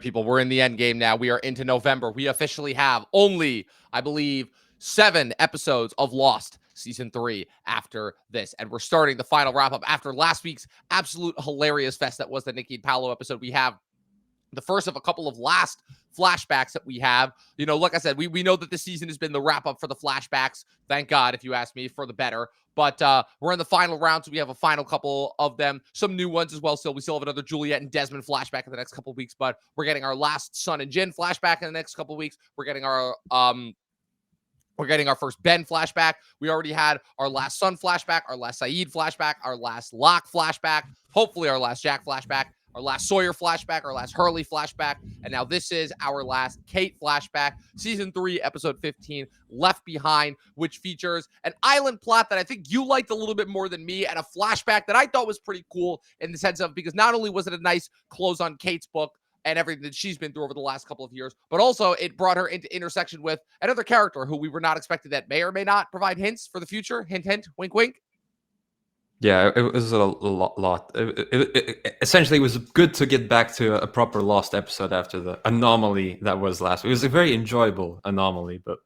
people, we're in the end game now. We are into November. We officially have only, I believe, 7 episodes of Lost season 3 after this. And we're starting the final wrap up after last week's absolute hilarious fest that was the Nikki and Paolo episode. We have the first of a couple of last flashbacks that we have. You know, like I said, we know that this season has been the wrap up for the flashbacks. Thank God, if you ask me, for the better. But we're in the final round, so we have a final couple of them. Some new ones as well. Still, we still have another Juliet and Desmond flashback in the next couple of weeks. But we're getting our last Sun and Jin flashback in the next couple of weeks. We're getting our first Ben flashback. We already had our last Sun flashback, our last Saeed flashback, our last Locke flashback, hopefully our last Jack flashback, our last Sawyer flashback, our last Hurley flashback, and now this is our last Kate flashback, season 3, episode 15, Left Behind, which features an island plot that I think you liked a little bit more than me, and a flashback that I thought was pretty cool in the sense of, because not only was it a nice close on Kate's book and everything that she's been through over the last couple of years, but also it brought her into intersection with another character who we were not expected that may or may not provide hints for the future. Hint, hint, wink, wink. Yeah, it was a lot. Essentially, it was good to get back to a proper Lost episode after the anomaly that was last week. It was a very enjoyable anomaly, but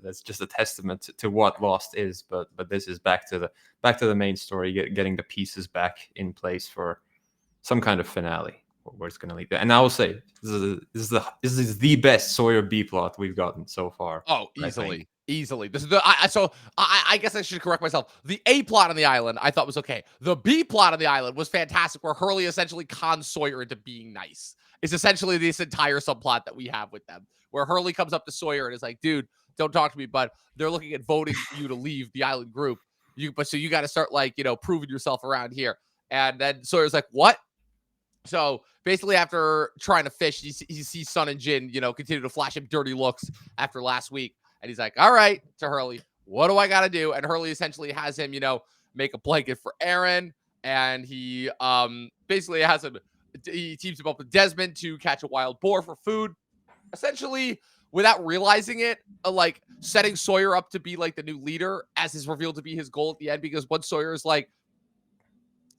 that's just a testament to what Lost is. But this is back to the main story, getting the pieces back in place for some kind of finale where it's going to lead. And I will say, this is the best Sawyer B plot we've gotten so far. Oh, easily. This is I guess I should correct myself. The A plot on the island I thought was okay. The B plot on the island was fantastic, where Hurley essentially cons Sawyer into being nice. It's essentially this entire subplot that we have with them, where Hurley comes up to Sawyer and is like, dude, don't talk to me, but they're looking at voting you to leave the island group. So you got to start, like, proving yourself around here. And then Sawyer's like, what? So basically, after trying to fish, he sees Sun and Jin, continue to flash him dirty looks after last week. And he's like, all right, to Hurley, what do I got to do? And Hurley essentially has him, make a blanket for Aaron. And he basically he teams him up with Desmond to catch a wild boar for food. Essentially, without realizing it, like setting Sawyer up to be like the new leader, as is revealed to be his goal at the end. Because once Sawyer is like,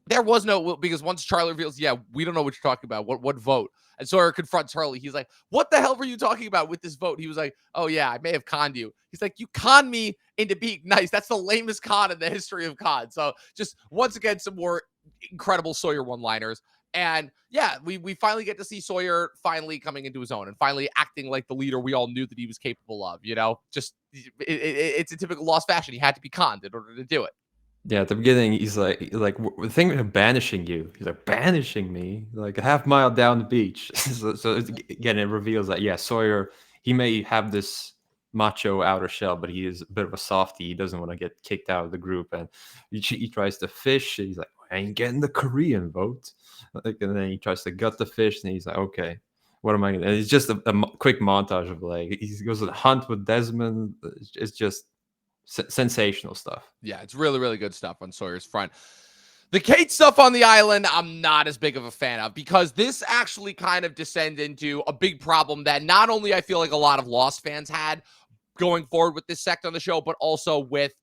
because once Charlie reveals, yeah, we don't know what you're talking about. What vote? And Sawyer confronts Hurley. He's like, what the hell were you talking about with this vote? He was like, oh yeah, I may have conned you. He's like, you conned me into being nice. That's the lamest con in the history of con. So just once again, some more incredible Sawyer one-liners. And yeah, we finally get to see Sawyer finally coming into his own and finally acting like the leader we all knew that he was capable of, Just it's a typical Lost fashion. He had to be conned in order to do it. Yeah, at the beginning, he's like, the thing of banishing you. He's like, banishing me? Like a half mile down the beach. so again, it reveals that, yeah, Sawyer, he may have this macho outer shell, but he is a bit of a softie. He doesn't want to get kicked out of the group. And he tries to fish. He's like, I ain't getting the Korean vote. And then he tries to gut the fish, and he's like, okay, what am I going to do? And it's just a quick montage of, like, he goes on a hunt with Desmond. It's just sensational stuff. Yeah, it's really, really good stuff on Sawyer's front. The Kate stuff on the island, I'm not as big of a fan of, because this actually kind of descends into a big problem that not only I feel like a lot of Lost fans had going forward with this sect on the show, but also with,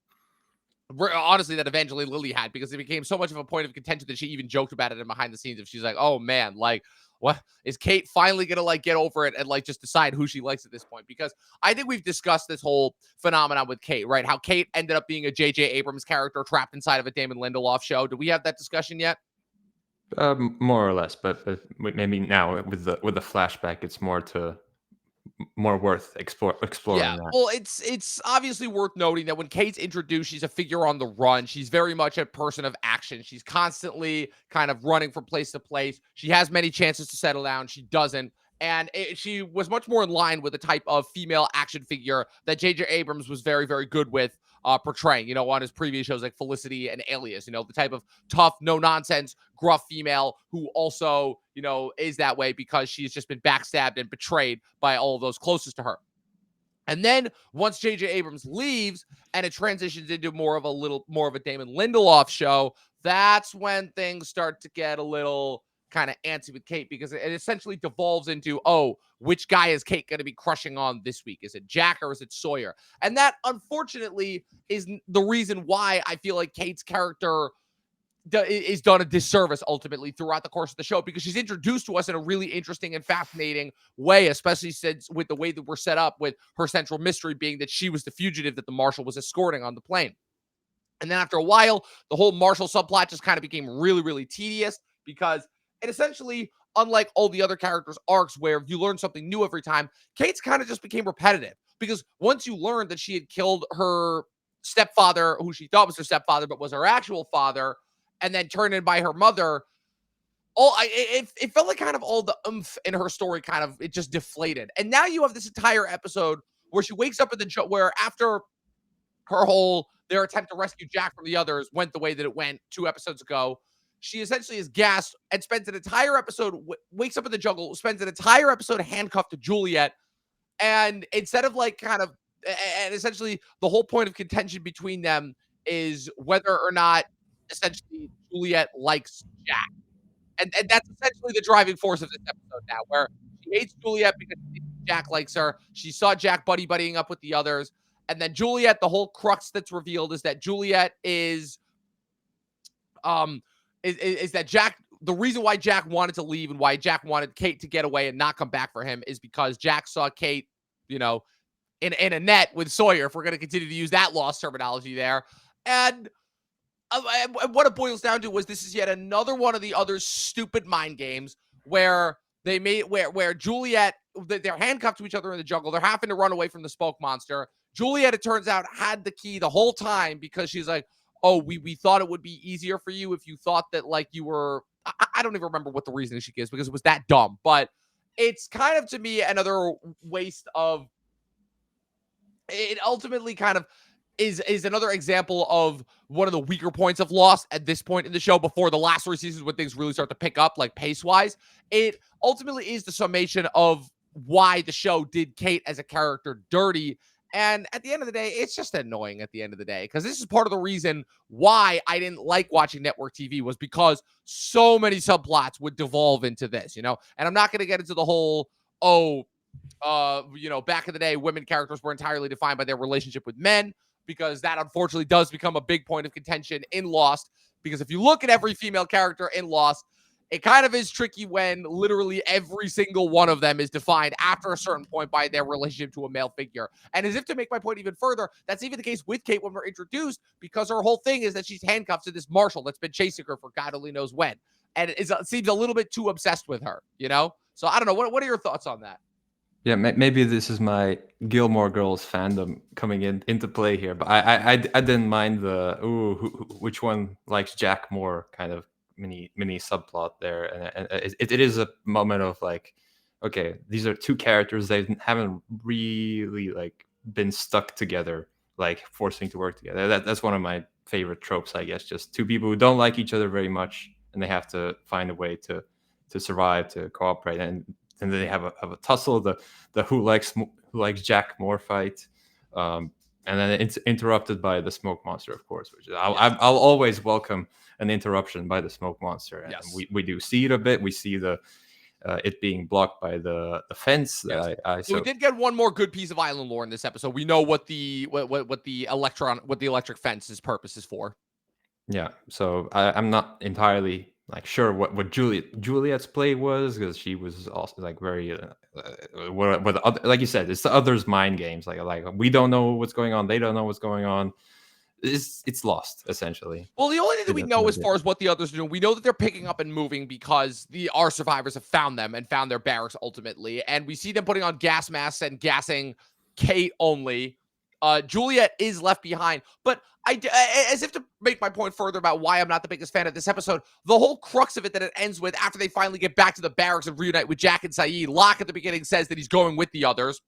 honestly, that Evangeline Lilly had, because it became so much of a point of contention that she even joked about it in behind the scenes. If she's like, oh man, like, what is Kate finally gonna like get over it and like just decide who she likes at this point? Because I think we've discussed this whole phenomenon with Kate, right? How Kate ended up being a J.J. Abrams character trapped inside of a Damon Lindelof show. Do we have that discussion yet? More or less, but maybe now with the flashback, it's more worth exploring. Yeah, that. well, it's obviously worth noting that when Kate's introduced, she's a figure on the run. She's very much a person of action. She's constantly kind of running from place to place. She has many chances to settle down. She doesn't. And she was much more in line with the type of female action figure that J.J. Abrams was very, very good with portraying, on his previous shows like Felicity and Alias, the type of tough, no-nonsense, gruff female who also, is that way because she's just been backstabbed and betrayed by all of those closest to her. And then once J.J. Abrams leaves and it transitions into more of a Damon Lindelof show, that's when things start to get a little kind of antsy with Kate, because it essentially devolves into, which guy is Kate going to be crushing on this week? Is it Jack or is it Sawyer? And that, unfortunately, is the reason why I feel like Kate's character is done a disservice ultimately throughout the course of the show, because she's introduced to us in a really interesting and fascinating way, especially since with the way that we're set up, with her central mystery being that she was the fugitive that the marshal was escorting on the plane. And then after a while, the whole Marshall subplot just kind of became really, really tedious, because it essentially, unlike all the other characters' arcs where you learn something new every time, Kate's kind of just became repetitive. Because once you learned that she had killed her stepfather, who she thought was her stepfather, but was her actual father, and then turned in by her mother, it felt like kind of all the oomph in her story kind of, it just deflated. And now you have this entire episode where she wakes up in the show, where after their attempt to rescue Jack from the others went the way that it went 2 episodes ago, she essentially is gassed and spends an entire episode, wakes up in the jungle, spends an entire episode handcuffed to Juliet. And instead of like kind of, and essentially the whole point of contention between them is whether or not essentially Juliet likes Jack. And that's essentially the driving force of this episode now, where she hates Juliet because Jack likes her. She saw Jack buddying up with the others. And then Juliet, the whole crux that's revealed is that Juliet is that Jack, the reason why Jack wanted to leave and why Jack wanted Kate to get away and not come back for him is because Jack saw Kate, in a net with Sawyer, if we're going to continue to use that lost terminology there. And what it boils down to was this is yet another one of the other stupid mind games where they made where Juliet, they're handcuffed to each other in the jungle. They're having to run away from the smoke monster. Juliet, it turns out, had the key the whole time, because she's like, oh, we thought it would be easier for you if you thought that like you were, I don't even remember what the reasoning she gives, because it was that dumb. But it's kind of, to me, another waste of, it ultimately kind of is another example of one of the weaker points of Lost at this point in the show, before the last 3 seasons when things really start to pick up, like pace-wise. It ultimately is the summation of why the show did Kate as a character dirty. And at the end of the day, it's just annoying at the end of the day, because this is part of the reason why I didn't like watching network TV, was because so many subplots would devolve into this, And I'm not going to get into the whole, back in the day, women characters were entirely defined by their relationship with men, because that unfortunately does become a big point of contention in Lost. Because if you look at every female character in Lost, it kind of is tricky when literally every single one of them is defined after a certain point by their relationship to a male figure. And as if to make my point even further, that's even the case with Kate when we're introduced, because her whole thing is that she's handcuffed to this marshal that's been chasing her for God only knows when. And it seems a little bit too obsessed with her, So I don't know. What are your thoughts on that? Yeah, maybe this is my Gilmore Girls fandom coming into play here, but I didn't mind the which one likes Jack more kind of mini subplot there, and it is a moment of like, okay, these are 2 characters, they haven't really like been stuck together, like forcing to work together. That's one of my favorite tropes, I guess. Just 2 people who don't like each other very much, and they have to find a way to survive, to cooperate, and then they have a tussle, the who likes Jack more fight, and then it's interrupted by the smoke monster, of course, which I'll always welcome an interruption by the smoke monster. And yes. we do see it a bit. We see the it being blocked by the fence. Yes. So we did get one more good piece of island lore in this episode. We know what the electric fence's purpose is for. Yeah, so I'm not entirely like sure what Juliet's play was, because she was also like very what the other, like you said, it's the others' mind games. Like we don't know what's going on, they don't know what's going on. It's lost essentially. Well, the only thing that we know as far as what the others are doing, we know that they're picking up and moving because our survivors have found them and found their barracks ultimately, and we see them putting on gas masks and gassing Kate only. Juliet is left behind, but as if to make my point further about why I'm not the biggest fan of this episode, the whole crux of it that it ends with, after they finally get back to the barracks and reunite with Jack and Saeed, Locke at the beginning says that he's going with the others.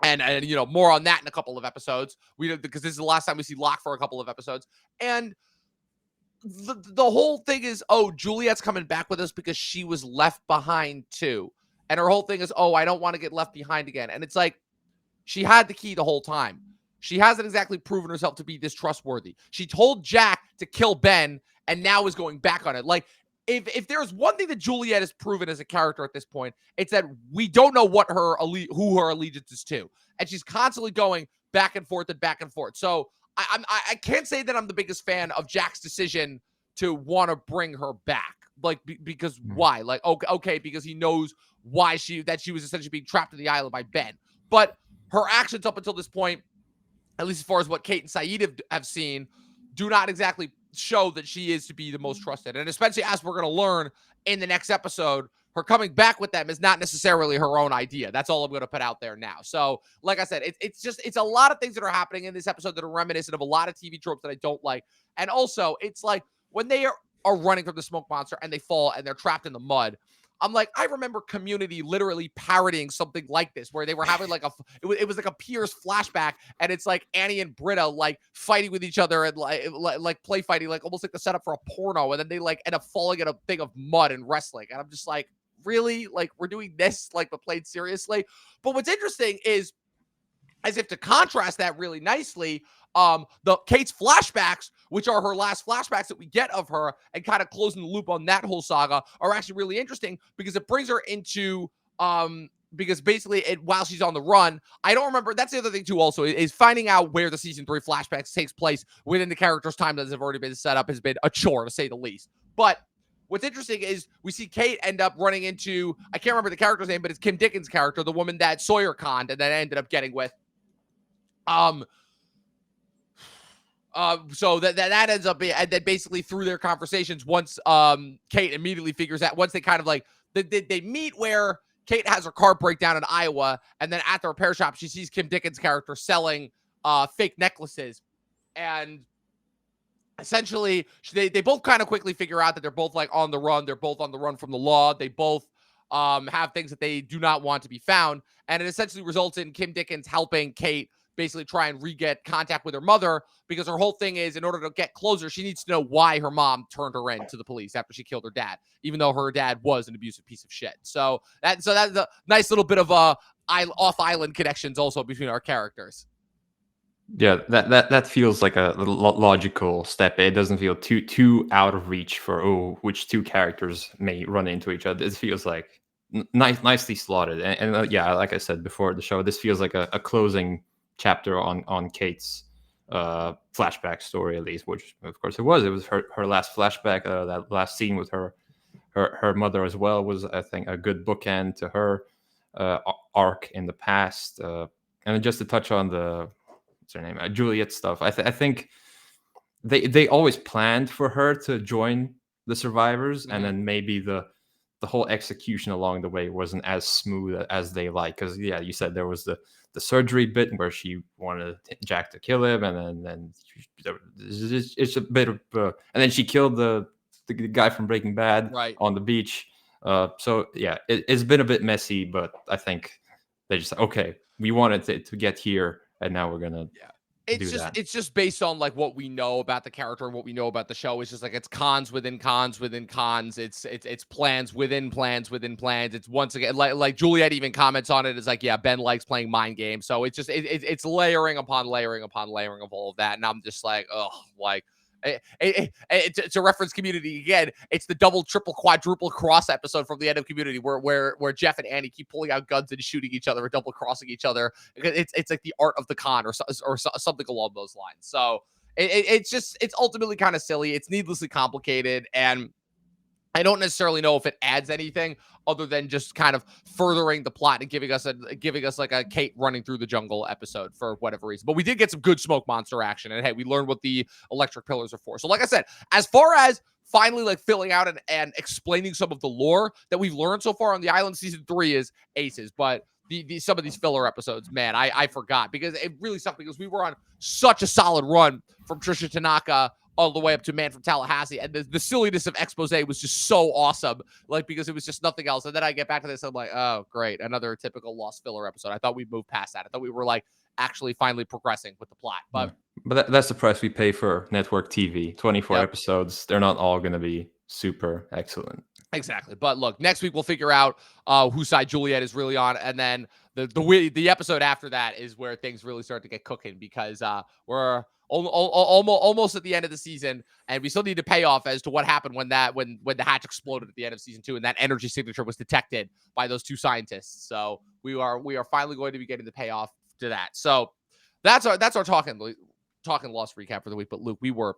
And more on that in a couple of episodes. Because this is the last time we see Locke for a couple of episodes. And the whole thing is, Juliet's coming back with us because she was left behind too. And her whole thing is, I don't want to get left behind again. And it's like, she had the key the whole time. She hasn't exactly proven herself to be this trustworthy. She told Jack to kill Ben and now is going back on it. Like, if there's one thing that Juliet has proven as a character at this point, it's that we don't know who her allegiance is to. And she's constantly going back and forth and back and forth. So I can't say that I'm the biggest fan of Jack's decision to want to bring her back. Like, because Mm. why? Like, okay, because he knows why she was essentially being trapped in the island by Ben. But her actions up until this point, at least as far as what Kate and Saeed have seen, do not exactly show that she is to be the most trusted. And especially as we're going to learn in the next episode, her coming back with them is not necessarily her own idea. That's all I'm going to put out there now. So, like I said, it's a lot of things that are happening in this episode that are reminiscent of a lot of TV tropes that I don't like. And also, it's like when they are running from the smoke monster and they fall and they're trapped in the mud, I'm like, I remember Community literally parodying something like this, where they were having like it was like a Pierce flashback, and it's like Annie and Britta like fighting with each other and like play fighting, like almost like the setup for a porno, and then they like end up falling in a thing of mud and wrestling, and I'm just like, really, like we're doing this like but played seriously. But what's interesting is, as if to contrast that really nicely, the Kate's flashbacks, which are her last flashbacks that we get of her, and kind of closing the loop on that whole saga, are actually really interesting because it brings her into because basically while she's on the run, I don't remember. That's the other thing too. Also, is finding out where the season 3 flashbacks takes place within the character's time that have already been set up has been a chore, to say the least. But what's interesting is we see Kate end up running into, I can't remember the character's name, but it's Kim Dickens' character, the woman that Sawyer conned and then ended up getting with. So that ends up being, and then basically through their conversations, once Kate immediately figures out, once they kind of like they meet where Kate has her car breakdown in Iowa, and then at the repair shop she sees Kim Dickens' character selling fake necklaces, and essentially they both kind of quickly figure out that they're both like on the run. They're both on the run from the law. They both have things that they do not want to be found, and it essentially results in Kim Dickens helping Kate basically try and re-get contact with her mother, because her whole thing is, in order to get closer, she needs to know why her mom turned her in to the police after she killed her dad, even though her dad was an abusive piece of shit. So that's a nice little bit of off-island connections also between our characters. Yeah, that feels like a logical step. It doesn't feel too out of reach for which two characters may run into each other. It feels like nicely slotted, and yeah, like I said before the show, this feels like a closing chapter on Kate's flashback story, at least, which of course it was her last flashback. That last scene with her mother as well was, I think, a good bookend to her arc in the past. And just to touch on the, what's her name, Juliet stuff, I think they always planned for her to join the survivors, and then maybe the whole execution along the way wasn't as smooth as they like. Because yeah, you said there was the surgery bit where she wanted Jack to kill him, and then it's a bit of and then she killed the guy from Breaking Bad on the beach. So yeah, it's been a bit messy, but I think they just, okay, we wanted to get here, and now we're gonna it's just based on like what we know about the character and what we know about the show. It's just like it's cons within cons within cons. It's plans within plans within plans. It's once again like Juliet even comments on it. It's like, yeah, Ben likes playing mind games. So it's just it's layering upon layering upon layering of all of that. And I'm just like, oh, like to reference Community again, it's the double, triple, quadruple cross episode from the end of Community where Jeff and Annie keep pulling out guns and shooting each other or double crossing each other. It's like the art of the con or something along those lines. So it's ultimately kind of silly. It's needlessly complicated, and I don't necessarily know if it adds anything other than just kind of furthering the plot and giving us like a Kate running through the jungle episode for whatever reason. But we did get some good smoke monster action, and hey, we learned what the electric pillars are for. So like I said, as far as finally like filling out and explaining some of the lore that we've learned so far on the island, season 3 is aces. But some of these filler episodes, man, I forgot, because it really sucked, because we were on such a solid run from Trisha Tanaka all the way up to Man from Tallahassee, and the silliness of expose was just so awesome, like, because it was just nothing else. And then I get back to this, I'm like, oh great, another typical lost filler episode. I thought we'd moved past that. I thought we were like actually finally progressing with the plot. But that's the price we pay for network TV. 24 episodes, they're not all going to be super excellent. Exactly. But look, next week we'll figure out whose side Juliet is really on, and then the episode after that is where things really start to get cooking, because we're almost at the end of the season, and we still need a payoff as to what happened when the hatch exploded at the end of season 2, and that energy signature was detected by those two scientists. So we are finally going to be getting the payoff to that. So that's our talking lost recap for the week. But Luke, we were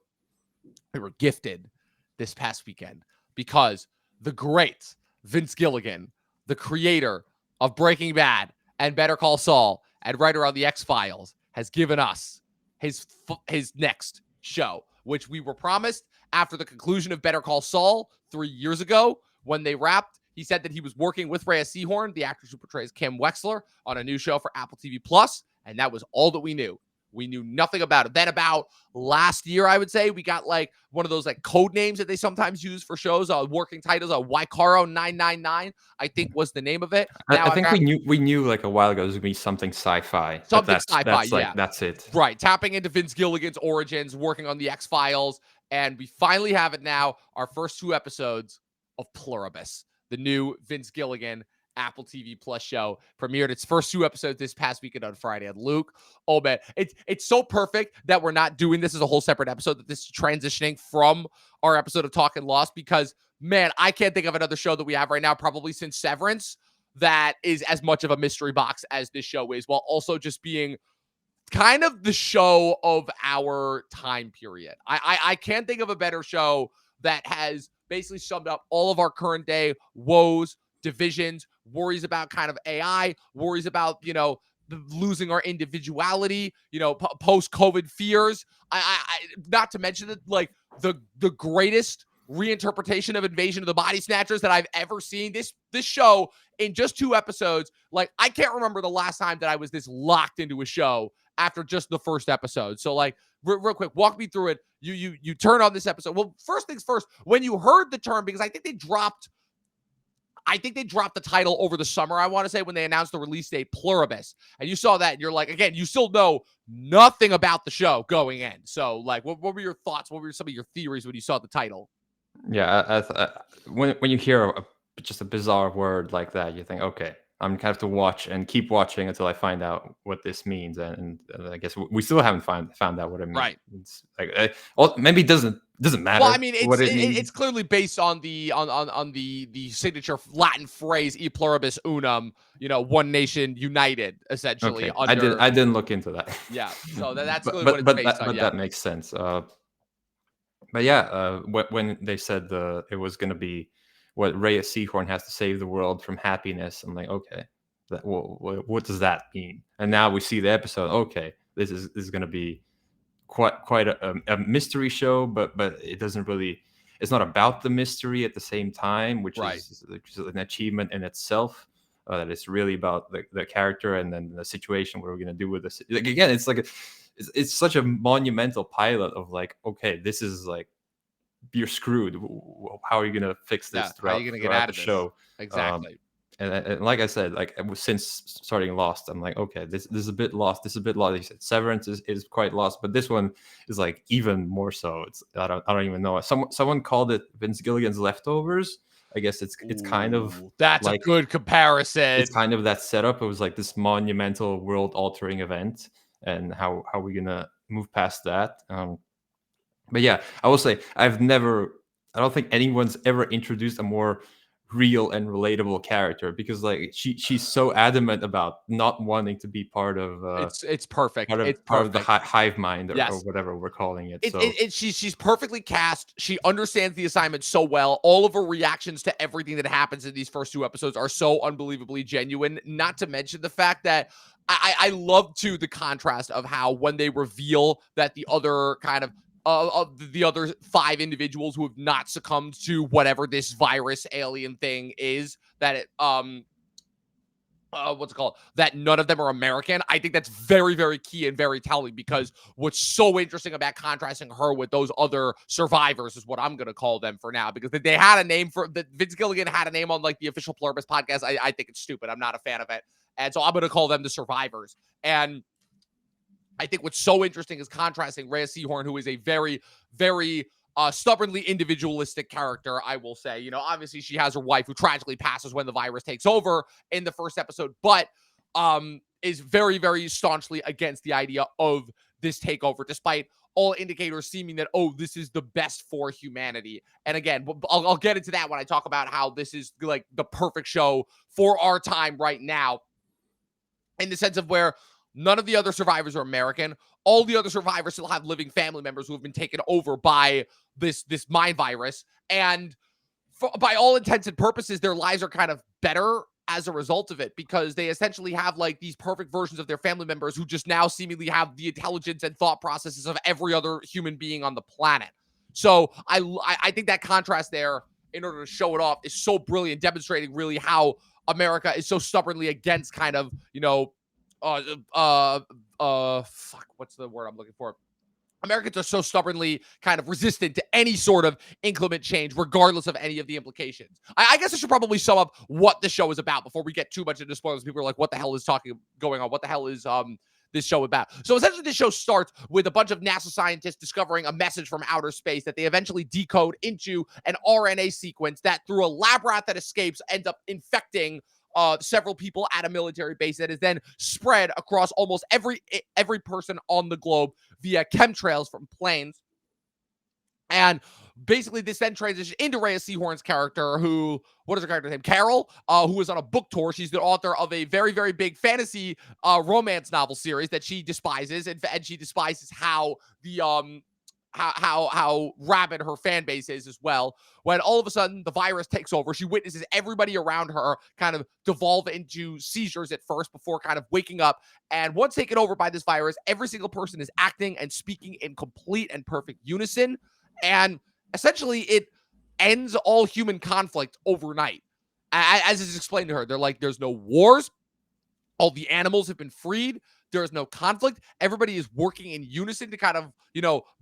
gifted this past weekend because the great Vince Gilligan, the creator of Breaking Bad and Better Call Saul and writer on the X-Files, has given us his next show, which we were promised after the conclusion of Better Call Saul 3 years ago when they wrapped. He said that he was working with Rhea Seehorn, the actress who portrays Kim Wexler, on a new show for Apple TV Plus, and that was all that we knew. We knew nothing about it. Then about last year, I would say, we got like one of those like code names that they sometimes use for shows, working titles. Wycaro 999, I think was the name of it. I think we knew like a while ago this would be something sci-fi. Something sci-fi, that's yeah. That's it. Right. Tapping into Vince Gilligan's origins, working on the X-Files, and we finally have it now. Our first 2 episodes of Pluribus, the new Vince Gilligan Apple TV Plus show, premiered its first 2 episodes this past weekend on Friday. And Luke, oh man, it's so perfect that we're not doing this as a whole separate episode, that this is transitioning from our episode of Talkin' Lost, because man, I can't think of another show that we have right now, probably since Severance, that is as much of a mystery box as this show is, while also just being kind of the show of our time period. I can't think of a better show that has basically summed up all of our current day woes, divisions, worries about kind of AI, worries about, losing our individuality, post-COVID fears. I not to mention that, like, the greatest reinterpretation of Invasion of the Body Snatchers that I've ever seen. This show, in just 2 episodes, like, I can't remember the last time that I was this locked into a show after just the first episode. So, like, real quick, walk me through it. You turn on this episode. Well, first things first, when you heard the term, because I think they dropped the title over the summer, I want to say, when they announced the release date, Pluribus. And you saw that, and you're like, again, you still know nothing about the show going in. So, like, what were your thoughts? What were some of your theories when you saw the title? Yeah, when you hear just a bizarre word like that, you think, okay, I'm gonna have to watch and keep watching until I find out what this means. And I guess we still haven't found out what it means. Right. It's like, maybe it doesn't matter. Well, I mean, what it means. it's clearly based on the signature Latin phrase "E pluribus unum," one nation united, essentially. Okay. I didn't look into that. Yeah, so that's clearly what it's based on. That makes sense. But yeah, when they said it was going to be what Rhea Seehorn has to save the world from happiness, I'm like, okay, what does that mean? And now we see the episode. Okay, this is going to be quite a mystery show, but it doesn't really. It's not about the mystery at the same time, which is an achievement in itself. That it's really about the character and then the situation. What we're going to do with this? Like, again, it's like it's such a monumental pilot of like, okay, this is like, you're screwed. How are you going to fix this throughout, how are you going to get out of the show? Exactly. And like I said, like, since starting Lost, I'm like, okay, this is a bit lost. This is a bit lost. He said Severance is quite lost, but this one is like even more so. It's I don't even know. Someone called it Vince Gilligan's Leftovers. I guess it's kind of, that's like, a good comparison. It's kind of that setup. It was like this monumental world-altering event, and how are we gonna move past that? But yeah, I will say I don't think anyone's ever introduced a more real and relatable character, because like she's so adamant about not wanting to be part of it's perfect. Part of the hive mind, or whatever we're calling it. She's perfectly cast. She understands the assignment so well. All of her reactions to everything that happens in these first 2 episodes are so unbelievably genuine. Not to mention the fact that I love too the contrast of how, when they reveal that the other kind of the other 5 individuals who have not succumbed to whatever this virus alien thing is, that it what's it called, that none of them are American. I think that's very, very key and very telling, because what's so interesting about contrasting her with those other survivors is what I'm going to call them for now, because they had a name for that. Vince Gilligan had a name on like the official Pluribus podcast. I think it's stupid. I'm not a fan of it. And so I'm going to call them the survivors. And I think what's so interesting is contrasting Rhea Seehorn, who is a very, very stubbornly individualistic character, I will say. Obviously she has her wife who tragically passes when the virus takes over in the first episode, but is very, very staunchly against the idea of this takeover, despite all indicators seeming that, this is the best for humanity. And again, I'll get into that when I talk about how this is like the perfect show for our time right now, in the sense of where None of the other survivors are American. All the other survivors still have living family members who have been taken over by this mind virus. And by all intents and purposes, their lives are kind of better as a result of it, because they essentially have like these perfect versions of their family members who just now seemingly have the intelligence and thought processes of every other human being on the planet. So I think that contrast there, in order to show it off, is so brilliant, demonstrating really how America is so stubbornly against kind of, fuck, what's the word I'm looking for? Americans are so stubbornly kind of resistant to any sort of inclement change, regardless of any of the implications. I guess I should probably sum up what the show is about before we get too much into spoilers. People are like, what the hell is going on? What the hell is this show about? So essentially, this show starts with a bunch of NASA scientists discovering a message from outer space that they eventually decode into an RNA sequence that, through a lab rat that escapes, ends up infecting several people at a military base that is then spread across almost every person on the globe via chemtrails from planes. And basically, this then transitions into Rhea Seehorn's character, who, what is her character's name? Carol, who is on a book tour. She's the author of a very, very big fantasy romance novel series that she despises, and she despises how the how rabid her fan base is as well. When all of a sudden the virus takes over, she witnesses everybody around her kind of devolve into seizures at first before kind of waking up. And once taken over by this virus, every single person is acting and speaking in complete and perfect unison. And essentially it ends all human conflict overnight. As is explained to her, they're like, there's no wars. All the animals have been freed. There is no conflict. Everybody is working in unison to kind of,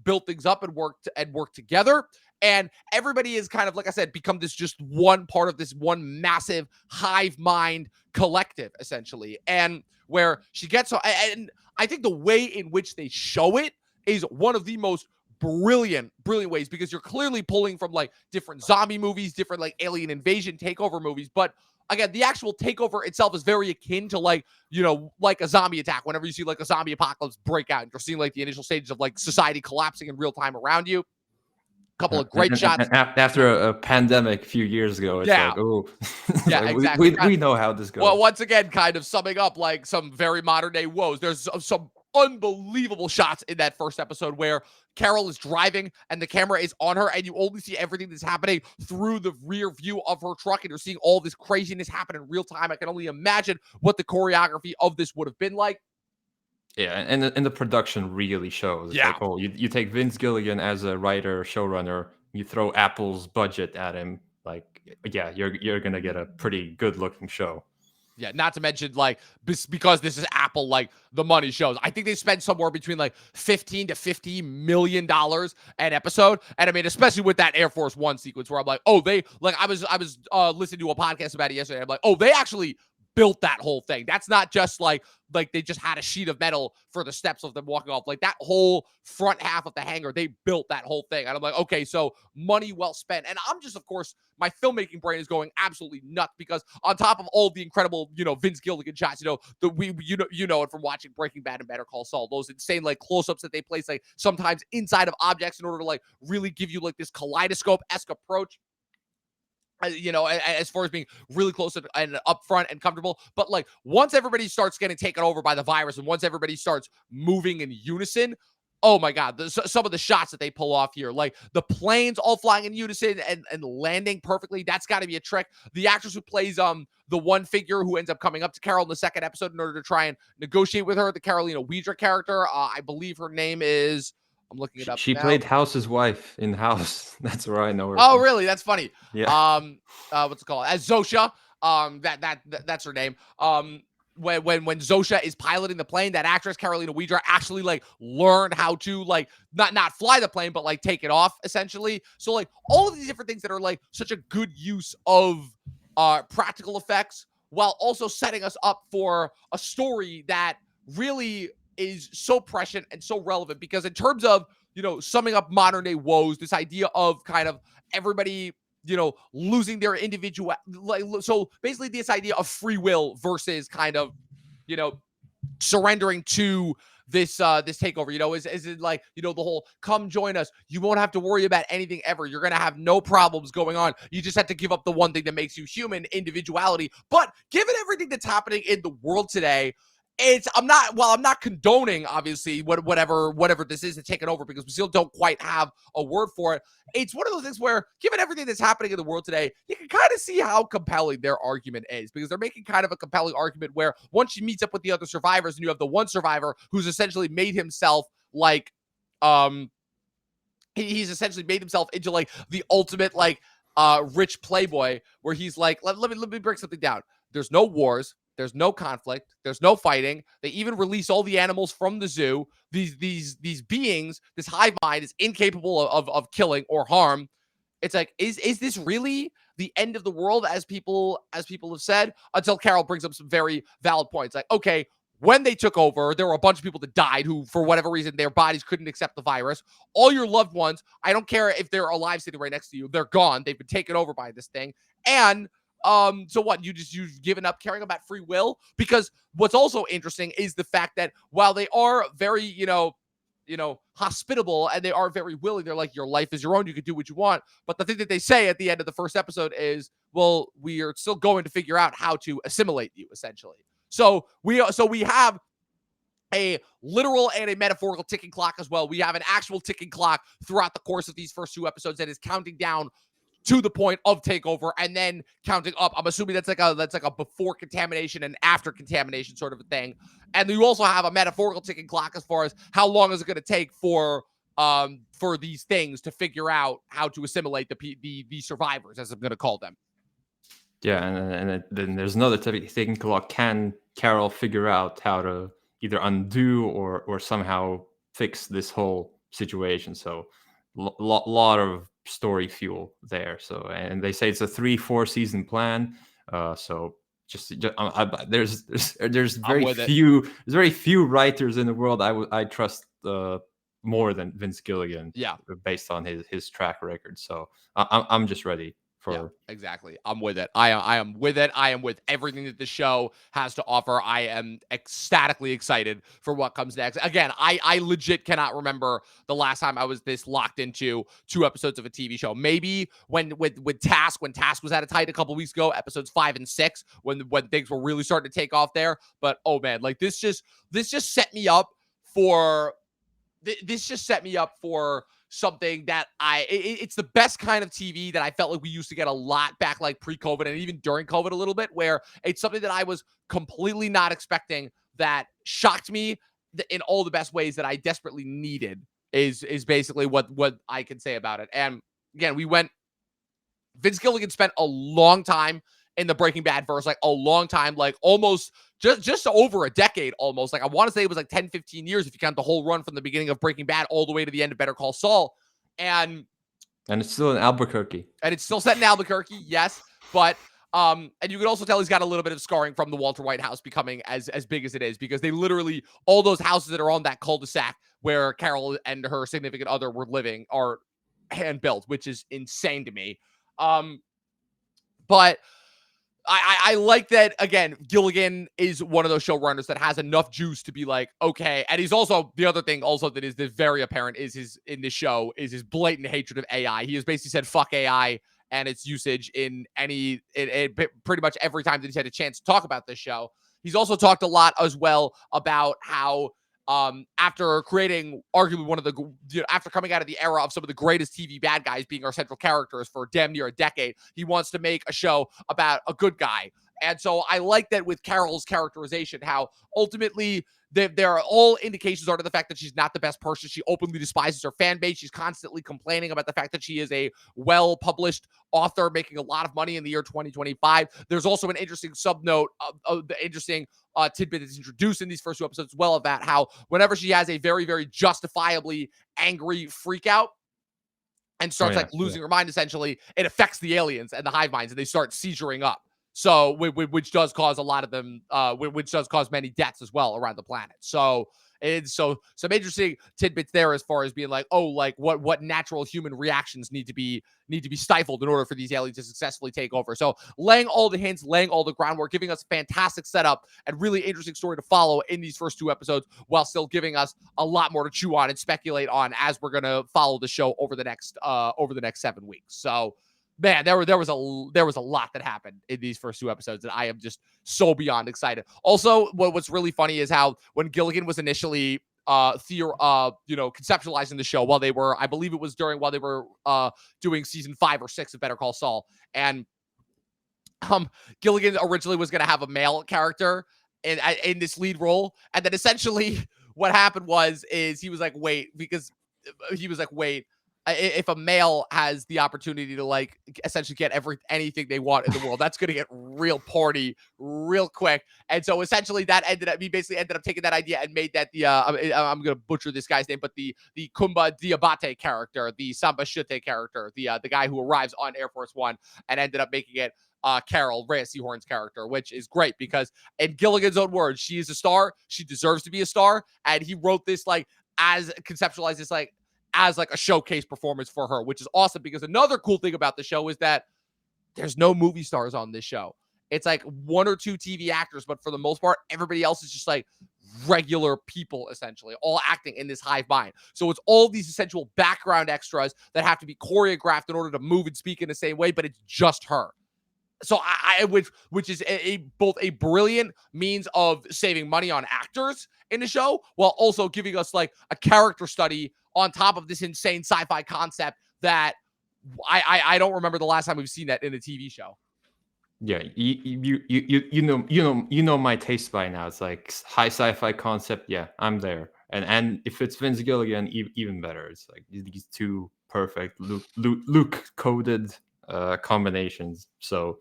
build things up and work together. And everybody is kind of, like I said, become this just one part of this one massive hive mind collective, essentially. And where she gets, and I think the way in which they show it is one of the most brilliant ways, because you're clearly pulling from like different zombie movies, different like alien invasion takeover movies. But again, the actual takeover itself is very akin to like a zombie attack. Whenever you see like a zombie apocalypse break out, and you're seeing like the initial stages of like society collapsing in real time around you. Couple of great shots. After a pandemic a few years ago, it's like, oh, yeah, like, exactly. We know how this goes. Well, once again, kind of summing up like some very modern day woes. There's some unbelievable shots in that first episode where Carol is driving and the camera is on her, and you only see everything that's happening through the rear view of her truck, and you're seeing all this craziness happen in real time. I can only imagine what the choreography of this would have been like. Yeah, and the production really shows. It's like, oh, you take Vince Gilligan as a writer, showrunner, you throw Apple's budget at him, like, yeah, you're gonna get a pretty good looking show. Yeah, not to mention, like, because this is Apple, like, the money shows. I think they spend somewhere between, like, $15 to $50 million an episode. And, I mean, especially with that Air Force One sequence where I'm like, oh, they, like, I was listening to a podcast about it yesterday. I'm like, oh, they actually built that whole thing. That's not just, like they just had a sheet of metal for the steps of them walking off. Like, that whole front half of the hangar, they built that whole thing. And I'm like, okay, so money well spent. And I'm just, of course, my filmmaking brain is going absolutely nuts, because on top of all the incredible, Vince Gilligan shots, you know it from watching Breaking Bad and Better Call Saul, those insane like close-ups that they place like sometimes inside of objects in order to like really give you like this kaleidoscope-esque approach. As far as being really close and up front and comfortable. But like once everybody starts getting taken over by the virus, and once everybody starts moving in unison, oh my God, some of the shots that they pull off here, like the planes all flying in unison and landing perfectly, that's got to be a trick. The actress who plays the one figure who ends up coming up to Carol in the second episode in order to try and negotiate with her, the Carolina Weidra character, I believe her name is, I'm looking it up. She played House's wife in House. That's where I know her. Oh, really? That's funny. Yeah. What's it called? As Zosha. That's her name. When Zosha is piloting the plane, that actress Carolina Weidra actually like learned how to like not fly the plane, but like take it off essentially. So like all of these different things that are like such a good use of practical effects, while also setting us up for a story that really is so prescient and so relevant, because in terms of, summing up modern day woes, this idea of kind of everybody, losing their individual, like, so basically this idea of free will versus kind of, surrendering to this takeover, is it like, the whole come join us, you won't have to worry about anything ever, you're gonna have no problems going on, you just have to give up the one thing that makes you human, individuality. But given everything that's happening in the world today, I'm not condoning obviously whatever this is to take it over, because we still don't quite have a word for it. It's one of those things where, given everything that's happening in the world today, you can kind of see how compelling their argument is, because they're making kind of a compelling argument where once she meets up with the other survivors and you have the one survivor who's essentially made himself like he's essentially made himself into like the ultimate like rich playboy, where he's like, let me break something down. There's no wars, there's no conflict, there's no fighting. They even release all the animals from the zoo. These beings, this hive mind is incapable of killing or harm. It's like, is this really the end of the world, as people have said? Until Carol brings up some very valid points. Like, okay, when they took over, there were a bunch of people that died who, for whatever reason, their bodies couldn't accept the virus. All your loved ones, I don't care if they're alive sitting right next to you, they're gone. They've been taken over by this thing. And so what? You've given up caring about free will? Because what's also interesting is the fact that while they are very, hospitable, and they are very willing, they're like, your life is your own, you can do what you want. But the thing that they say at the end of the first episode is, well, we are still going to figure out how to assimilate you, essentially. So we have a literal and a metaphorical ticking clock as well. We have an actual ticking clock throughout the course of these first 2 episodes that is counting down to the point of takeover and then counting up. I'm assuming that's like a before contamination and after contamination sort of a thing. And you also have a metaphorical ticking clock as far as how long is it going to take for these things to figure out how to assimilate the survivors, as I'm going to call them. Yeah, and then there's another ticking clock. Can Carol figure out how to either undo or somehow fix this whole situation? So lot of story fuel there. So, and they say it's a 3-4 season plan. So there's very few writers in the world I trust more than Vince Gilligan. Yeah, based on his track record. So I'm just ready. Yeah, exactly. I'm with it. I am with it. I am with everything that the show has to offer. I am ecstatically excited for what comes next. Again, I legit cannot remember the last time I was this locked into 2 episodes of a TV show. Maybe when Task was at its height a couple weeks ago, episodes 5 and 6, when things were really starting to take off there. But oh man, like this just set me up for something that it's the best kind of TV that I felt like we used to get a lot back, like pre-COVID and even during COVID a little bit, where it's something that I was completely not expecting, that shocked me in all the best ways, that I desperately needed, is basically what I can say about it. And again, Vince Gilligan spent a long time in the Breaking Bad verse, like a long time, like almost just over a decade almost. Like I want to say it was like 10, 15 years if you count the whole run from the beginning of Breaking Bad all the way to the end of Better Call Saul. And it's still in Albuquerque. And it's still set in Albuquerque, yes. But and you can also tell he's got a little bit of scarring from the Walter White house becoming as big as it is, because they literally, all those houses that are on that cul-de-sac where Carol and her significant other were living are hand-built, which is insane to me. But I like that, again, Gilligan is one of those showrunners that has enough juice to be like, okay. And he's also, the other thing also that is very apparent is his blatant hatred of AI. He has basically said, fuck AI and its usage in pretty much every time that he's had a chance to talk about this show. He's also talked a lot as well about how after creating arguably after coming out of the era of some of the greatest TV bad guys being our central characters for damn near a decade, he wants to make a show about a good guy. And so I like that with Carol's characterization, how ultimately there are all indications are to the fact that she's not the best person. She openly despises her fan base. She's constantly complaining about the fact that she is a well-published author making a lot of money in the year 2025. There's also an interesting subnote of the interesting tidbit that's introduced in these first 2 episodes as well, about how whenever she has a very, very justifiably angry freak out and starts losing her mind, essentially, it affects the aliens and the hive minds, and they start seizuring up. So, which does cause a lot of them, which does cause many deaths as well around the planet. So, some interesting tidbits there as far as being like, oh, like what natural human reactions need to be stifled in order for these aliens to successfully take over. So, laying all the hints, laying all the groundwork, giving us a fantastic setup and really interesting story to follow in these first 2 episodes, while still giving us a lot more to chew on and speculate on as we're gonna follow the show over the next 7 weeks. So, man, there was a lot that happened in these first 2 episodes that I am just so beyond excited. Also, what's really funny is how when Gilligan was initially conceptualizing the show while they were, I believe it was while they were doing season 5 or 6 of Better Call Saul, and Gilligan originally was going to have a male character in this lead role, and then essentially what happened is he was like, wait, if a male has the opportunity to like essentially get anything they want in the world, that's going to get real porny real quick. And so essentially he basically ended up taking that idea and made that I'm going to butcher this guy's name, but the Kumba Diabate character, the Samba Shute character, the guy who arrives on Air Force One, and ended up making it Carol, Rhea Seehorn's character, which is great because in Gilligan's own words, she is a star. She deserves to be a star. And he wrote this conceptualized this as a showcase performance for her, which is awesome because another cool thing about the show is that there's no movie stars on this show. It's like 1 or 2 TV actors, but for the most part, everybody else is just like regular people, essentially, all acting in this hive mind. So it's all these essential background extras that have to be choreographed in order to move and speak in the same way, but it's just her. So which is both a brilliant means of saving money on actors in the show, while also giving us like a character study on top of this insane sci-fi concept that I don't remember the last time we've seen that in a TV show. Yeah, you know my taste by now. It's like high sci-fi concept. Yeah, I'm there. And if it's Vince Gilligan, even better. It's like these 2 perfect Luke coded combinations. So,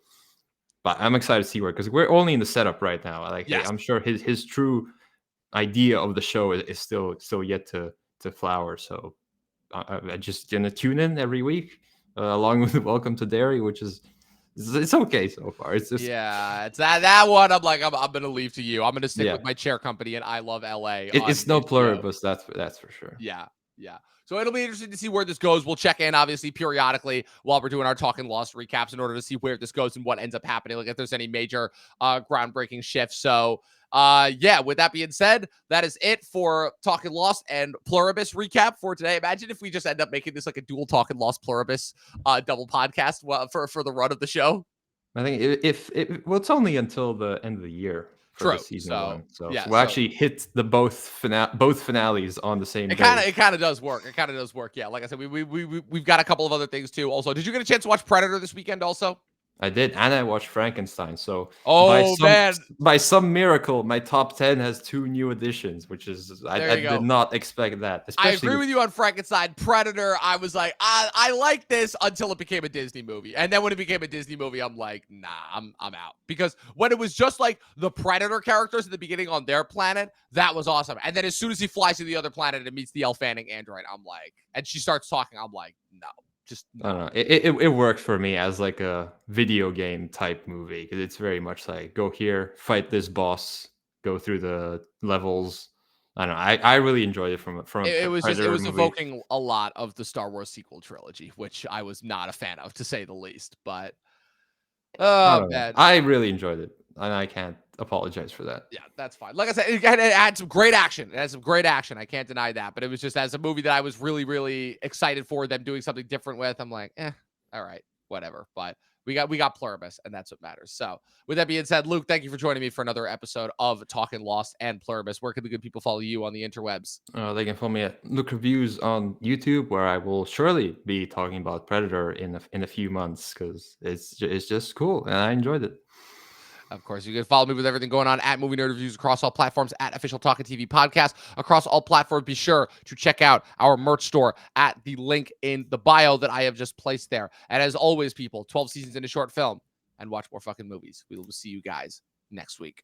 but I'm excited to see where, because we're only in the setup right now. Like, Yes. I'm sure his true idea of the show is still yet to flower. So I just gonna tune in every week, along with Welcome to Derry, which is it's okay so far. It's just it's that one. I'm gonna leave to you. I'm gonna stick with my chair company and I Love LA. It's no Pluribus, that's for sure. Yeah. So it'll be interesting to see where this goes. We'll check in, obviously, periodically while we're doing our Talkin' Lost recaps in order to see where this goes and what ends up happening, like if there's any major groundbreaking shifts. So, with that being said, that is it for Talkin' Lost and Pluribus recap for today. Imagine if we just end up making this like a dual Talkin' Lost Pluribus double podcast for the run of the show. I think it's only until the end of the year for the season 1. So we'll actually hit the both finales on the same day. It kind of does work. Yeah, like I said, we've got a couple of other things too. Also, did you get a chance to watch Predator this weekend? Also, I did, and I watched Frankenstein. So, man, by some miracle, my top 10 has 2 new additions, which is I did not expect that. I agree with you on Frankenstein. Predator, I was like, I like this until it became a Disney movie, and then when it became a Disney movie, I'm like, nah, I'm out. Because when it was just like the Predator characters at the beginning on their planet, that was awesome. And then as soon as he flies to the other planet and meets the Elle Fanning android, I'm like, and she starts talking, I'm like, no. I don't know. It worked for me as like a video game type movie because it's very much like go here, fight this boss, go through the levels. I don't know. I really enjoyed it from it was evoking a lot of the Star Wars sequel trilogy, which I was not a fan of, to say the least. But man, I really enjoyed it, and I can't apologize for that. Yeah, that's fine. Like I said, it had some great action. I can't deny that. But it was just as a movie that I was really, really excited for them doing something different with. I'm like, all right, whatever. But we got Pluribus, and that's what matters. So with that being said, Luke, thank you for joining me for another episode of Talkin' Lost and Pluribus. Where can the good people follow you on the interwebs? They can follow me at Luke Reviews on YouTube, where I will surely be talking about Predator in a few months because it's just cool and I enjoyed it. Of course, you can follow me with everything going on at Movie Nerd Reviews across all platforms, at Official Talkin' TV Podcast across all platforms. Be sure to check out our merch store at the link in the bio that I have just placed there. And as always, people, 12 seasons in a short film and watch more fucking movies. We will see you guys next week.